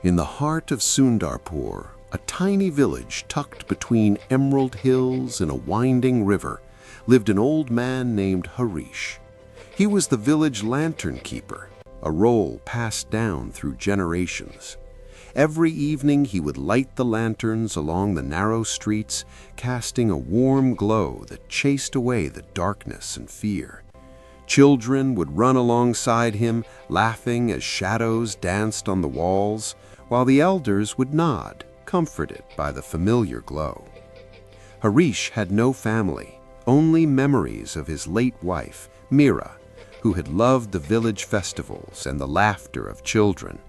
In the heart of Sundarpur, a tiny village tucked between emerald hills and a winding river, lived an old man named Harish. He was the village lantern keeper, a role passed down through generations. Every evening he would light the lanterns along the narrow streets, casting a warm glow that chased away the darkness and fear. Children would run alongside him, laughing as shadows danced on the walls, while the elders would nod, comforted by the familiar glow. Harish had no family, only memories of his late wife, Meera, who had loved the village festivals and the laughter of children.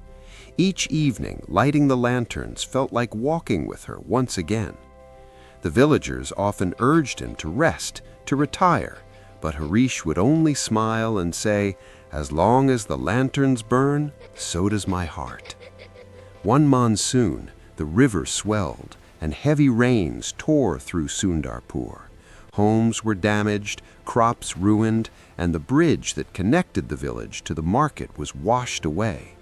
Each evening, lighting the lanterns felt like walking with her once again. The villagers often urged him to rest, to retire, but Harish would only smile and say, "As long as the lanterns burn, so does my heart." One monsoon, the river swelled, and heavy rains tore through Sundarpur. Homes were damaged, crops ruined, and the bridge that connected the village to the market was washed away.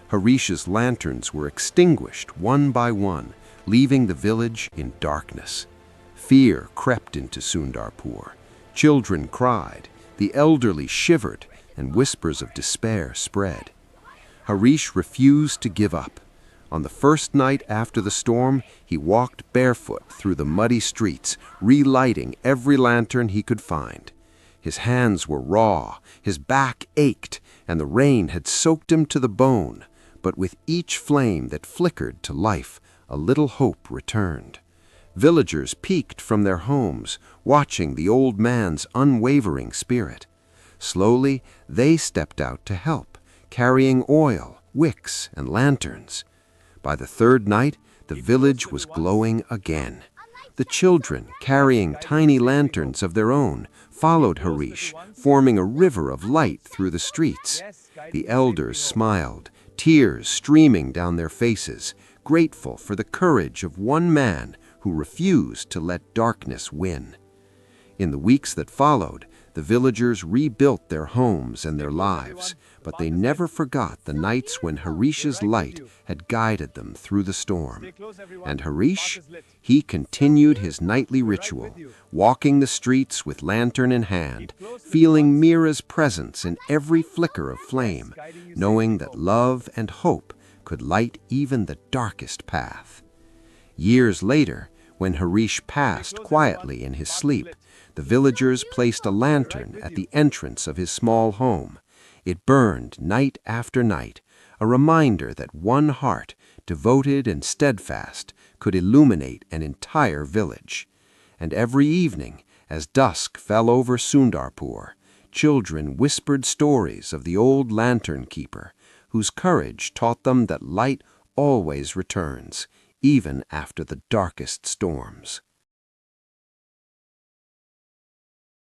Harish's lanterns were extinguished one by one, leaving the village in darkness. Fear crept into Sundarpur. Children cried, the elderly shivered, and whispers of despair spread. Harish refused to give up. On the first night after the storm, he walked barefoot through the muddy streets, relighting every lantern he could find. His hands were raw, his back ached, and the rain had soaked him to the bone. But with each flame that flickered to life, a little hope returned. Villagers peeked from their homes, watching the old man's unwavering spirit. Slowly, they stepped out to help, carrying oil, wicks, and lanterns. By the third night, the village was glowing again. The children, carrying tiny lanterns of their own, followed Harish, forming a river of light through the streets. The elders smiled, tears streaming down their faces, grateful for the courage of one man who refused to let darkness win. In the weeks that followed, the villagers rebuilt their homes and their lives, but they never forgot the nights when Harish's light had guided them through the storm. And Harish, he continued his nightly ritual, walking the streets with lantern in hand, feeling Meera's presence in every flicker of flame, knowing that love and hope could light even the darkest path. Years later, when Harish passed quietly in his sleep, the villagers placed a lantern at the entrance of his small home. It burned night after night, a reminder that one heart, devoted and steadfast, could illuminate an entire village. And every evening, as dusk fell over Sundarpur, children whispered stories of the old lantern keeper, whose courage taught them that light always returns, even after the darkest storms.